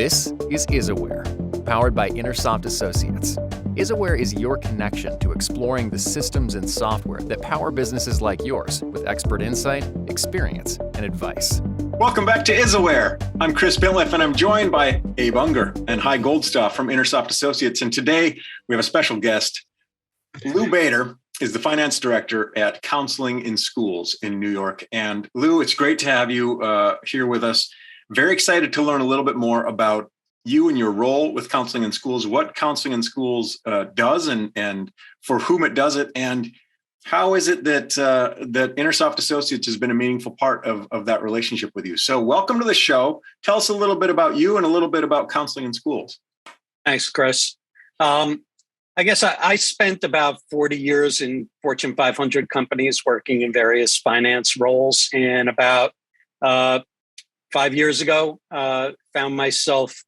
This is IsAware, powered by InterSoft Associates. IsAware is your connection to exploring the systems and software that power businesses like yours with expert insight, experience, and advice. Welcome back to IsAware. I'm Chris Binliff, and I'm joined by Abe Unger and Hy Goldstaff from InterSoft Associates. And today we have a special guest. Lew Bader is the Finance Director at Counseling in Schools in New York. And Lew, it's great to have you here with us. Very excited to learn a little bit more about you and your role with Counseling in Schools, what Counseling in Schools does and for whom it does it, and how is it that that InterSoft Associates has been a meaningful part of that relationship with you. So welcome to the show. Tell us a little bit about you and a little bit about Counseling in Schools. Thanks, Chris. I guess I spent about 40 years in Fortune 500 companies working in various finance roles, and about 5 years ago, found myself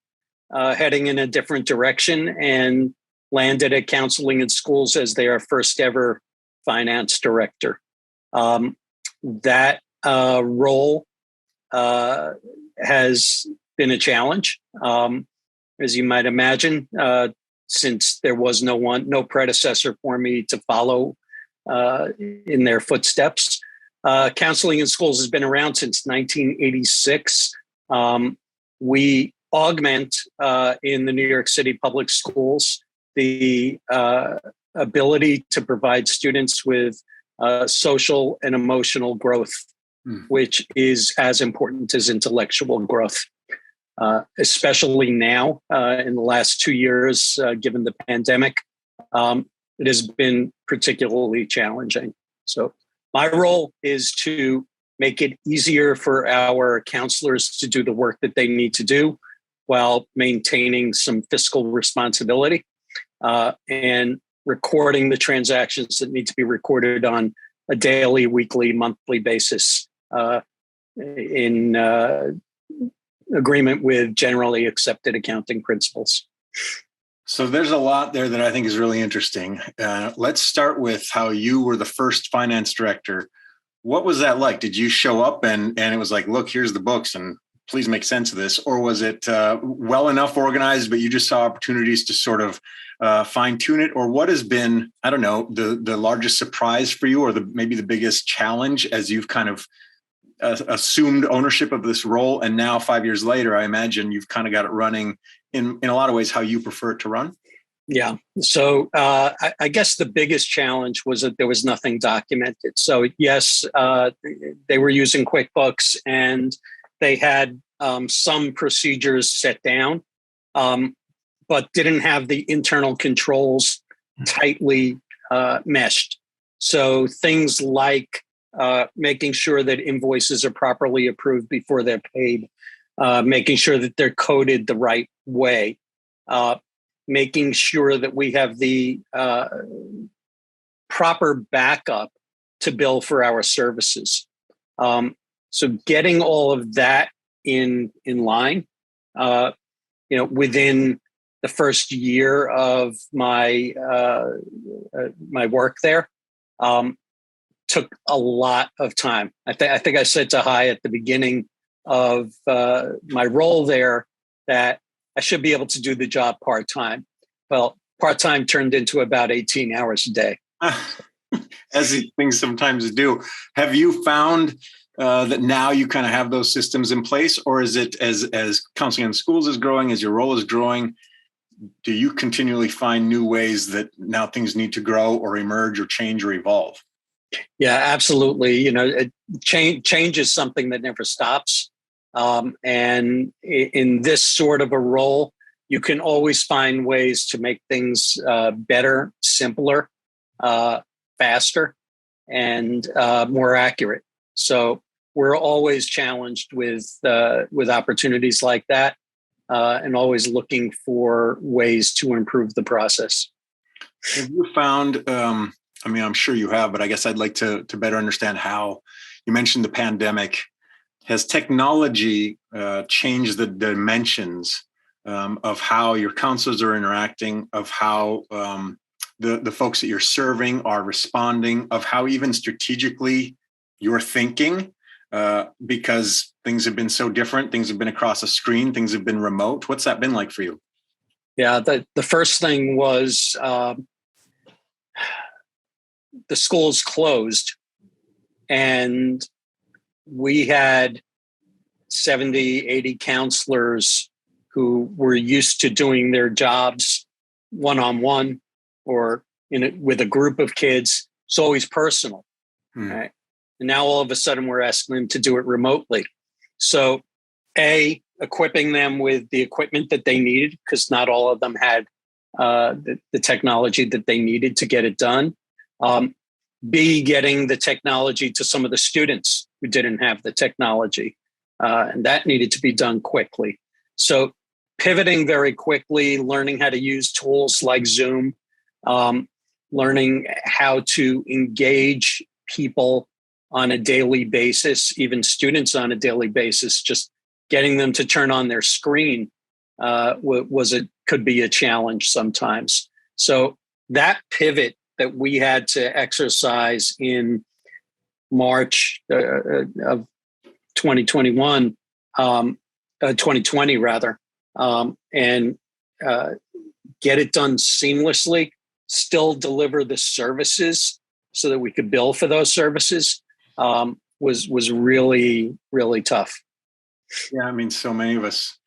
heading in a different direction and landed at Counseling in Schools as their first ever finance director. That role has been a challenge, as you might imagine, since there was no predecessor for me to follow in their footsteps. Counseling in Schools has been around since 1986. We augment in the New York City public schools the ability to provide students with social and emotional growth, which is as important as intellectual growth, especially now in the last 2 years, given the pandemic. It has been particularly challenging. So my role is to make it easier for our counselors to do the work that they need to do while maintaining some fiscal responsibility and recording the transactions that need to be recorded on a daily, weekly, monthly basis in agreement with generally accepted accounting principles. So there's a lot there that I think is really interesting. Let's start with how you were the first finance director. What was that like? Did you show up and it was like, look, here's the books and please make sense of this? Or was it well enough organized, but you just saw opportunities to sort of fine tune it? Or what has been, I don't know, the largest surprise for you, or maybe the biggest challenge as you've kind of assumed ownership of this role? And now 5 years later, I imagine you've kind of got it running in a lot of ways how you prefer it to run. Yeah. So I guess the biggest challenge was that there was nothing documented. So yes, they were using QuickBooks and they had some procedures set down, but didn't have the internal controls tightly meshed. So things like making sure that invoices are properly approved before they're paid, making sure that they're coded the right way, making sure that we have the proper backup to bill for our services. So getting all of that in line, within the first year of my my work there, took a lot of time. I think I said to Hy at the beginning of my role there that I should be able to do the job part-time. Well, part-time turned into about 18 hours a day. As these things sometimes do. Have you found that now you kind of have those systems in place, or is it as Counseling in Schools is growing, as your role is growing, do you continually find new ways that now things need to grow or emerge or change or evolve? Yeah, absolutely. Change is something that never stops. And in this sort of a role, you can always find ways to make things better, simpler, faster, and more accurate. So we're always challenged with opportunities like that, and always looking for ways to improve the process. Have you found, I'm sure you have, but I guess I'd like to better understand how you mentioned the pandemic. Has technology changed the dimensions of how your counselors are interacting, of how the folks that you're serving are responding, of how even strategically you're thinking because things have been so different. Things have been across a screen. Things have been remote. What's that been like for you? Yeah, the first thing was the schools closed, and we had 70, 80 counselors who were used to doing their jobs one-on-one or with a group of kids. It's always personal, right? And now all of a sudden we're asking them to do it remotely. So equipping them with the equipment that they needed, because not all of them had the technology that they needed to get it done. B, getting the technology to some of the students who didn't have the technology. And that needed to be done quickly. So pivoting very quickly, learning how to use tools like Zoom, learning how to engage people on a daily basis, even students on a daily basis, just getting them to turn on their screen could be a challenge sometimes. So that pivot that we had to exercise in March of 2021, 2020 rather, and get it done seamlessly, still deliver the services so that we could bill for those services, was really, really tough. Yeah, I mean, so many of us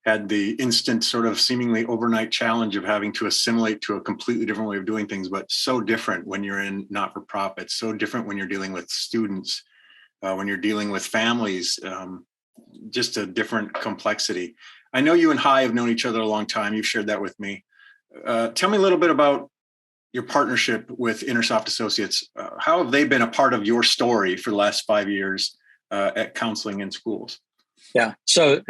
had the instant sort of seemingly overnight challenge of having to assimilate to a completely different way of doing things, but so different when you're in not-for-profit, so different when you're dealing with students, when you're dealing with families, just a different complexity. I know you and Hai have known each other a long time. You've shared that with me. Tell me a little bit about your partnership with InterSoft Associates. How have they been a part of your story for the last 5 years at counseling in schools? Yeah. So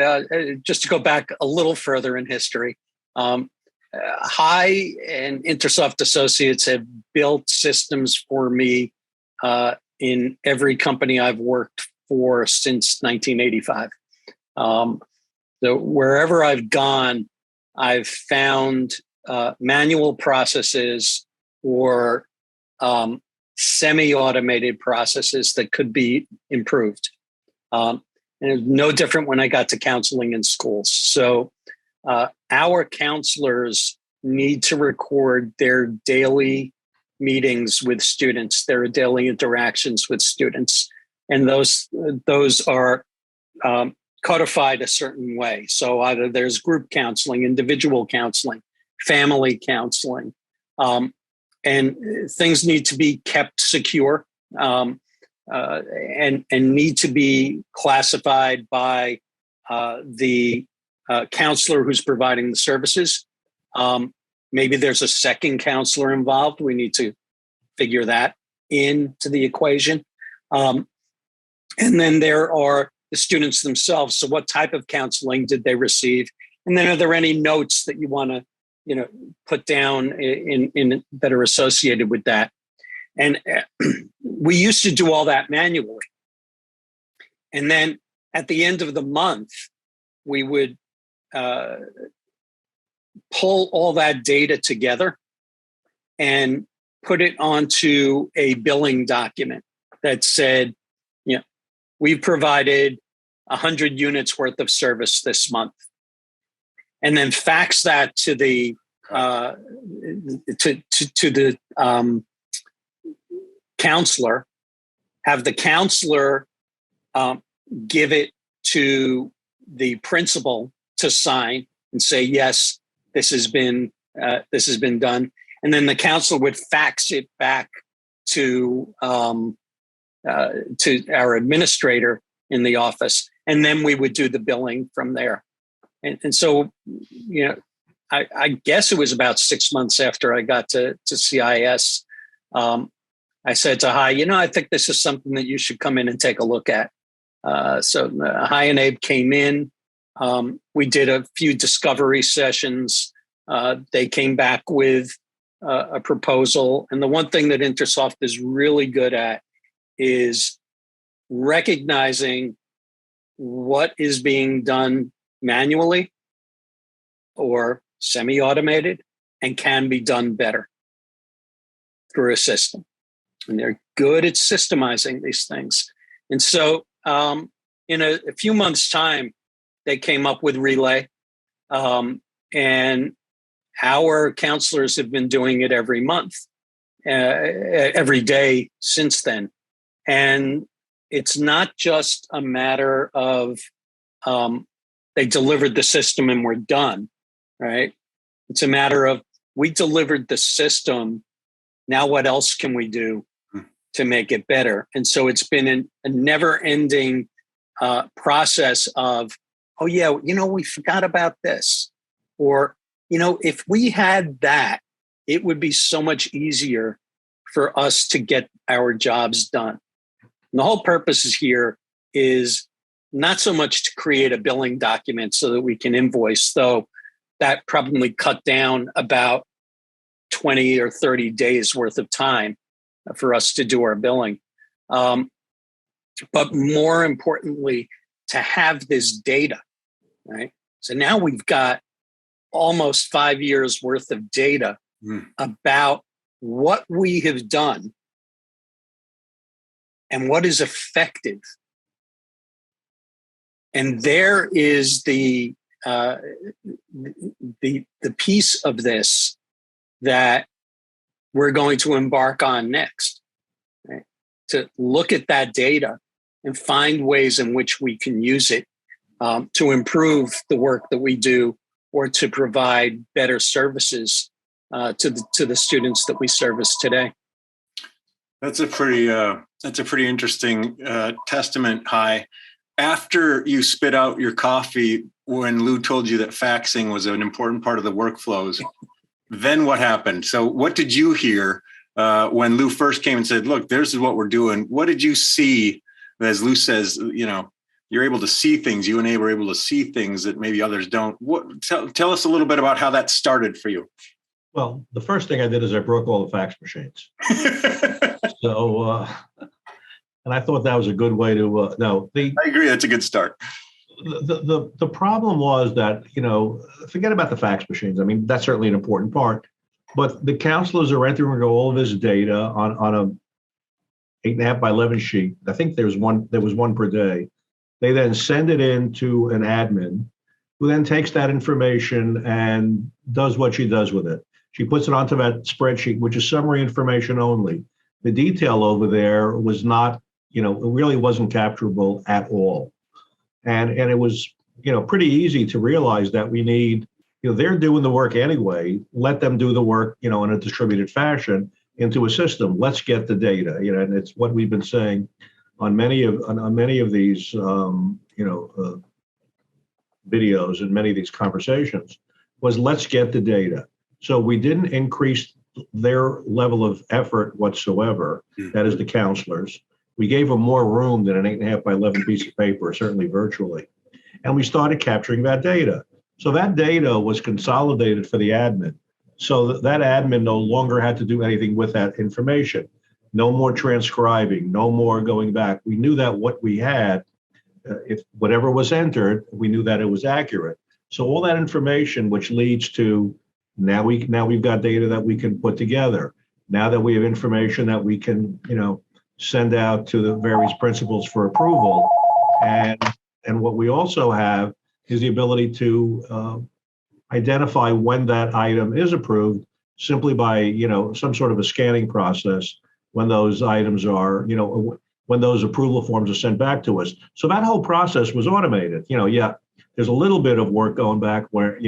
just to go back a little further in history, Hai and InterSoft Associates have built systems for me in every company I've worked for since 1985. So wherever I've gone, I've found manual processes or semi-automated processes that could be improved. And it was no different when I got to counseling in schools. So our counselors need to record their daily meetings with students, their daily interactions with students. And those are codified a certain way. So either there's group counseling, individual counseling, family counseling, and things need to be kept secure. And need to be classified by the counselor who's providing the services. Maybe there's a second counselor involved. We need to figure that into the equation. And then there are the students themselves. So what type of counseling did they receive? And then are there any notes that you want to, put down in that are associated with that? And we used to do all that manually. And then at the end of the month, we would pull all that data together and put it onto a billing document that said, we've provided 100 units worth of service this month. And then fax that to the counselor, have the counselor give it to the principal to sign and say, yes, this has been done. And then the counselor would fax it back to our administrator in the office. And then we would do the billing from there. And so, I guess it was about 6 months after I got to CIS, I said to Hai, I think this is something that you should come in and take a look at. So Hai and Abe came in. We did a few discovery sessions. They came back with a proposal. And the one thing that InterSoft is really good at is recognizing what is being done manually or semi-automated and can be done better through a system. And they're good at systemizing these things. And so In a few months' time, they came up with Relay. And our counselors have been doing it every month, every day since then. And it's not just a matter of they delivered the system and we're done, right? It's a matter of we delivered the system. Now what else can we do to make it better? And so it's been a never-ending process of, oh yeah, we forgot about this. Or, if we had that, it would be so much easier for us to get our jobs done. And the whole purpose here is not so much to create a billing document so that we can invoice, though that probably cut down about 20 or 30 days worth of time for us to do our billing. But more importantly, to have this data, right? So now we've got almost 5 years worth of data about what we have done and what is effective. And there is the piece of this that we're going to embark on next, right? To look at that data and find ways in which we can use it to improve the work that we do or to provide better services to the students that we service today. That's a pretty interesting testament, Hi. After you spit out your coffee when Lew told you that faxing was an important part of the workflows, then what happened? So what did you hear when Lew first came and said, look, this is what we're doing? What did you see? As Lew says, you're able to see things. You and Abe are able to see things that maybe others don't. Tell us a little bit about how that started for you. Well, the first thing I did is I broke all the fax machines. So, and I thought that was a good way to, I agree. That's a good start. The problem was that, forget about the fax machines. I mean, that's certainly an important part, but the counselors are entering all of this data on a 8.5 by 11 sheet. I think there was one per day. They then send it in to an admin who then takes that information and does what she does with it. She puts it onto that spreadsheet, which is summary information only. The detail over there was not, it really wasn't capturable at all. And it was, pretty easy to realize that we need, they're doing the work anyway. Let them do the work, in a distributed fashion into a system. Let's get the data, and it's what we've been saying on many of these, videos and many of these conversations was let's get the data. So we didn't increase their level of effort whatsoever. That is the counselors. We gave them more room than an 8.5 by 11 piece of paper, certainly virtually. And we started capturing that data. So that data was consolidated for the admin. So that admin no longer had to do anything with that information. No more transcribing, no more going back. We knew that what we had, if whatever was entered, we knew that it was accurate. So all that information, which leads to now we've got data that we can put together. Now that we have information that we can, send out to the various principals for approval. And what we also have is the ability to identify when that item is approved simply by, some sort of a scanning process when those items are, when those approval forms are sent back to us. So that whole process was automated. There's a little bit of work going back where,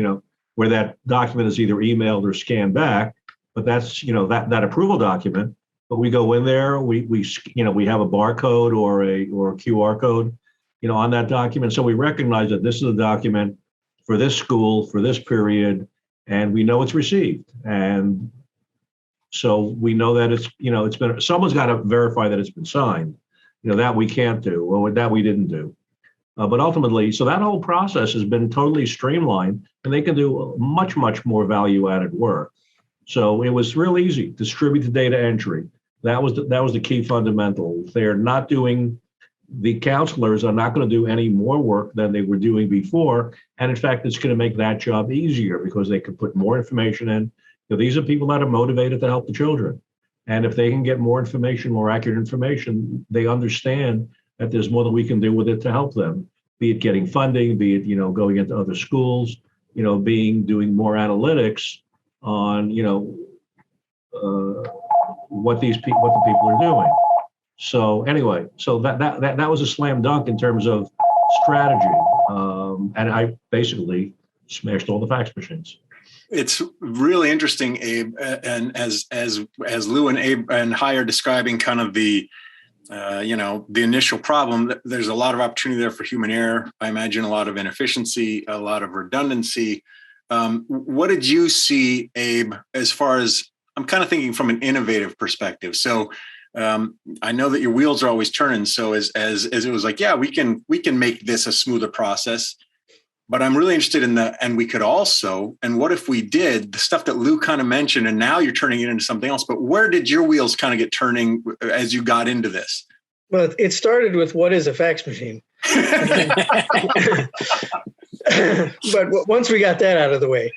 where that document is either emailed or scanned back, but that's, that approval document. But we go in there, we have a barcode or a QR code, on that document. So we recognize that this is a document for this school, for this period, and we know it's received. And so we know that it's, it's been, someone's got to verify that it's been signed, that we can't do, or that we didn't do. But ultimately, so that whole process has been totally streamlined, and they can do much, much more value-added work. So it was real easy. Distribute the data entry. That was the key fundamental. They're not doing, the counselors are not going to do any more work than they were doing before. And in fact, it's going to make that job easier because they can put more information in. These are people that are motivated to help the children. And if they can get more information, more accurate information, they understand that there's more that we can do with it to help them, be it getting funding, be it, going into other schools, doing more analytics on, what the people are doing. So anyway, so that was a slam dunk in terms of strategy. And I basically smashed all the fax machines. It's really interesting, Abe, and as Lew and Abe and Hy are describing kind of the initial problem, there's a lot of opportunity there for human error. I imagine a lot of inefficiency, a lot of redundancy. What did you see, Abe, as far as, I'm kind of thinking from an innovative perspective. So I know that your wheels are always turning. So as it was like, yeah, we can make this a smoother process. But I'm really interested in and we could also, and what if we did the stuff that Lew kind of mentioned, and now you're turning it into something else, but where did your wheels kind of get turning as you got into this? Well, it started with, what is a fax machine? But once we got that out of the way,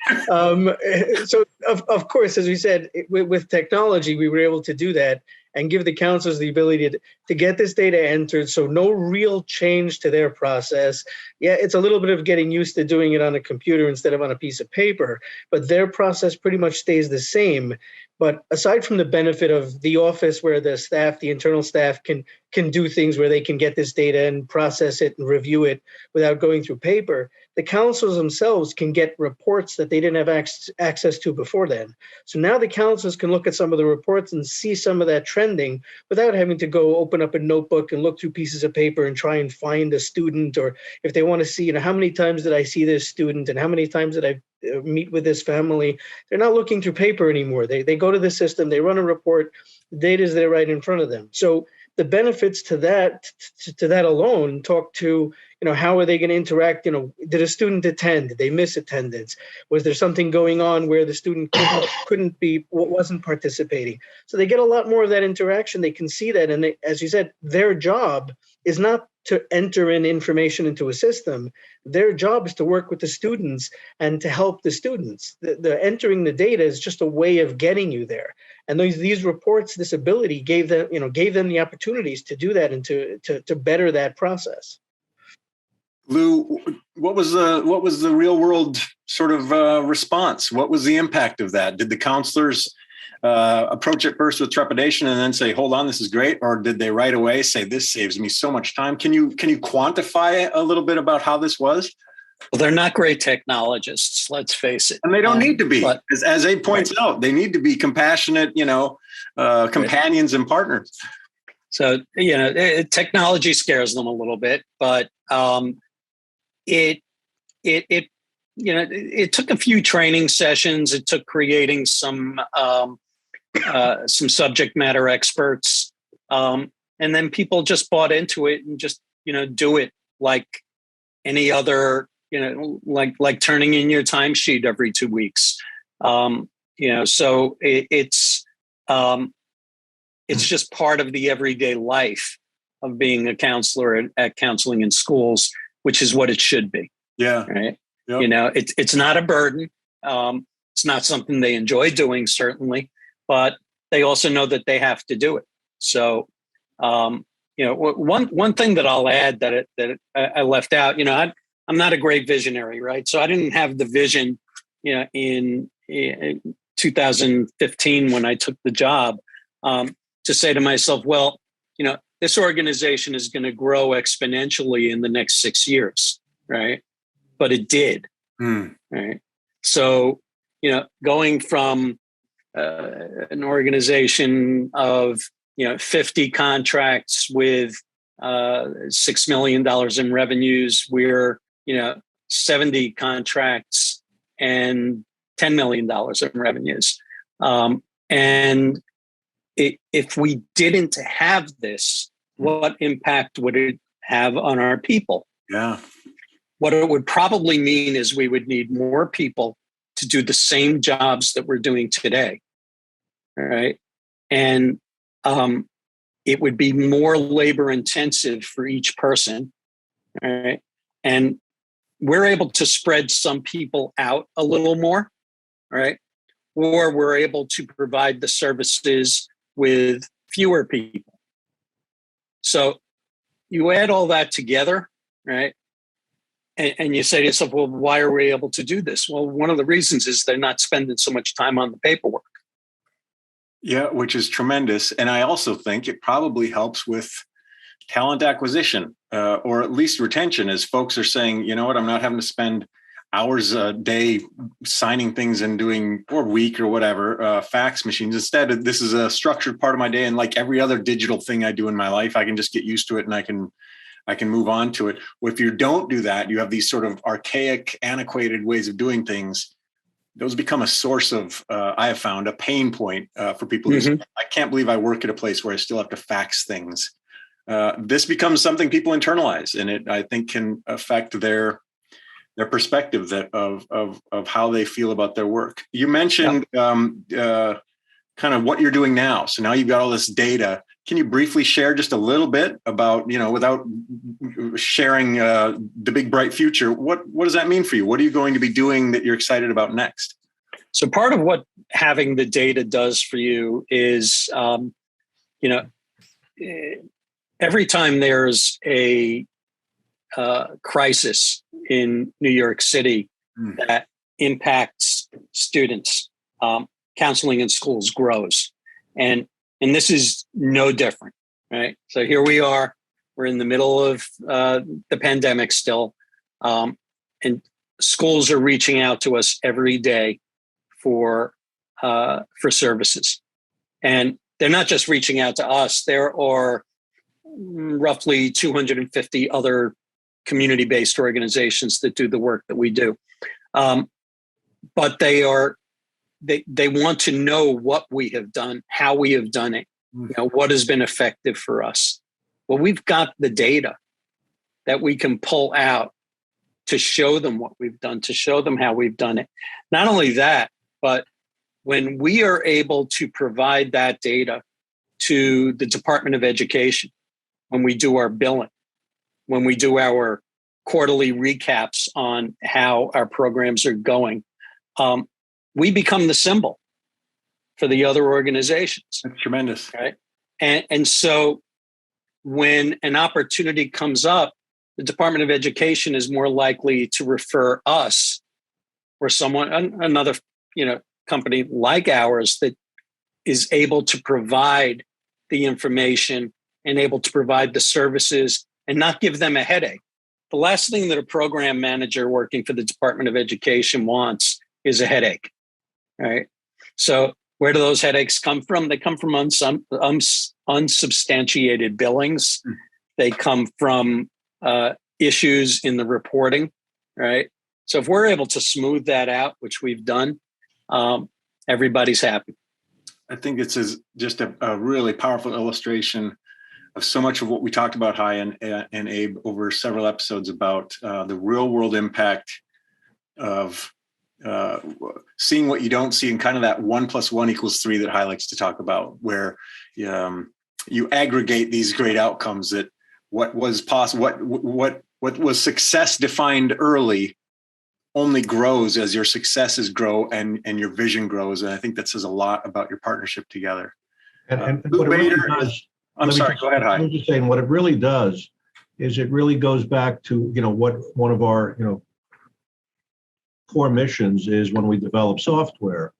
so of course, as we said, with technology, we were able to do that and give the counselors the ability to get this data entered. So no real change to their process. Yeah, it's a little bit of getting used to doing it on a computer instead of on a piece of paper, but their process pretty much stays the same. But aside from the benefit of the office where the internal staff can do things where they can get this data and process it and review it without going through paper, the counselors themselves can get reports that they didn't have access to before then. So now the counselors can look at some of the reports and see some of that trending without having to go open up a notebook and look through pieces of paper and try and find a student, or if they want to see, how many times did I see this student and how many times did I meet with this family. They're not looking through paper anymore. They go to the system, they run a report, the data is there right in front of them. So the benefits to that alone talk to, how are they going to interact? Did a student attend? Did they miss attendance? Was there something going on where the student wasn't participating? So they get a lot more of that interaction. They can see that. And they, as you said, their job is not to enter in information into a system. Their job is to work with the students and to help the students. The entering the data is just a way of getting you there. And these reports, this ability gave them the opportunities to do that and to better that process. Lew, what was the real world sort of response? What was the impact of that? Did the counselors approach it first with trepidation and then say, hold on, this is great? Or did they right away say, this saves me so much time? Can you quantify a little bit about how this was? Well, they're not great technologists, let's face it. And they don't need to be, as Abe points out, they need to be compassionate, companions and partners. So, technology scares them a little bit, but it took a few training sessions. It took creating some subject matter experts, and then people just bought into it and just do it like any other, like turning in your timesheet every 2 weeks. So it's just part of the everyday life of being a counselor at counseling in schools, which is what it should be. Yeah. Right. Yep. It's not a burden. It's not something they enjoy doing, certainly, but they also know that they have to do it. So, one thing that I'll add that I left out, I'm not a great visionary, right? So I didn't have the vision, in 2015 when I took the job, to say to myself, well, this organization is going to grow exponentially in the next 6 years, right? But it did, right? So, going from an organization of 50 contracts with $6 million in revenues, we're 70 contracts and $10 million in revenues, and if we didn't have this, what impact would it have on our people? Yeah. What it would probably mean is we would need more people to do the same jobs that we're doing today. All right. And it would be more labor intensive for each person. All right. And we're able to spread some people out a little more. All right. Or we're able to provide the services with fewer people. So you add all that together, right? And you say to yourself, well, why are we able to do this? Well, one of the reasons is they're not spending so much time on the paperwork. Yeah, which is tremendous. And I also think it probably helps with talent acquisition, or at least retention, as folks are saying, you know what, I'm not having to spend hours a day signing things and doing, or week or whatever, fax machines. Instead, this is a structured part of my day. And like every other digital thing I do in my life, I can just get used to it and I can move on to it. Well, if you don't do that, you have these sort of archaic, antiquated ways of doing things. Those become a source of, I have found, a pain point for people. Mm-hmm. I can't believe I work at a place where I still have to fax things. This becomes something people internalize, and it, I think, can affect their perspective of how they feel about their work. You mentioned kind of what you're doing now. So now you've got all this data. Can you briefly share just a little bit about, without sharing the big bright future, what does that mean for you? What are you going to be doing that you're excited about next? So part of what having the data does for you is, every time there's a crisis in New York City that impacts students, counseling in schools grows. And this is no different, right? So here we are, we're in the middle of the pandemic still, and schools are reaching out to us every day for services. And they're not just reaching out to us, there are roughly 250 other community-based organizations that do the work that we do. But they want to know what we have done, how we have done it, what has been effective for us. Well, we've got the data that we can pull out to show them what we've done, to show them how we've done it. Not only that, but when we are able to provide that data to the Department of Education, when we do our billing, when we do our quarterly recaps on how our programs are going, we become the symbol for the other organizations. That's tremendous. Right. And so when an opportunity comes up, the Department of Education is more likely to refer us or another company like ours that is able to provide the information and able to provide the services and not give them a headache. The last thing that a program manager working for the Department of Education wants is a headache, right? So where do those headaches come from? They come from unsubstantiated billings. They come from issues in the reporting, right? So if we're able to smooth that out, which we've done, everybody's happy. I think this is just a really powerful illustration of so much of what we talked about, Hai and Abe, over several episodes about the real world impact of seeing what you don't see, and kind of that 1 + 1 = 3 that Hai likes to talk about, where you aggregate these great outcomes, that what was possible, what was success defined early only grows as your successes grow and your vision grows. And I think that says a lot about your partnership together. And what it really does, I'm sorry, go ahead, Hai. I'm just saying, what it really does is it really goes back to, what one of our, core missions is when we develop software.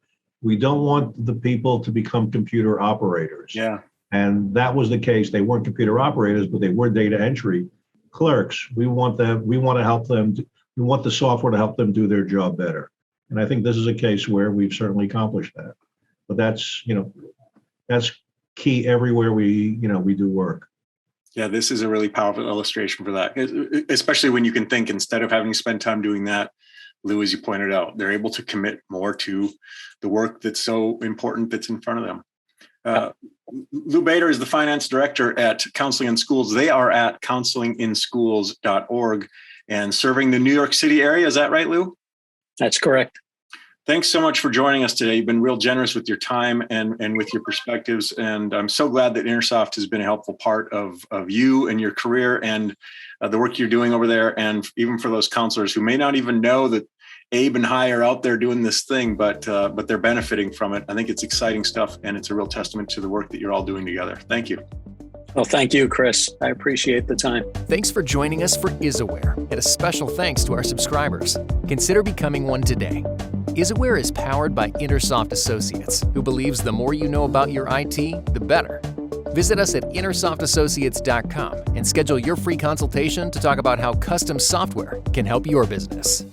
We don't want the people to become computer operators. Yeah. And that was the case. They weren't computer operators, but they were data entry clerks. We want to help them. We want the software to help them do their job better. And I think this is a case where we've certainly accomplished that. But that's key everywhere we do work. Yeah, this is a really powerful illustration for that, especially when you can think, instead of having to spend time doing that, Lew, as you pointed out, they're able to commit more to the work that's so important that's in front of them. Lew Bader is the finance director at Counseling in Schools. They are at counselinginschools.org and serving the New York City area. Is that right, Lew? That's correct. Thanks so much for joining us today. You've been real generous with your time and with your perspectives. And I'm so glad that InterSoft has been a helpful part of you and your career and the work you're doing over there. And even for those counselors who may not even know that Abe and Hai are out there doing this thing, but they're benefiting from it. I think it's exciting stuff, and it's a real testament to the work that you're all doing together. Thank you. Well, thank you, Chris. I appreciate the time. Thanks for joining us for IsAware, and a special thanks to our subscribers. Consider becoming one today. IsAware is powered by InterSoft Associates, who believes the more you know about your IT, the better. Visit us at InterSoftAssociates.com and schedule your free consultation to talk about how custom software can help your business.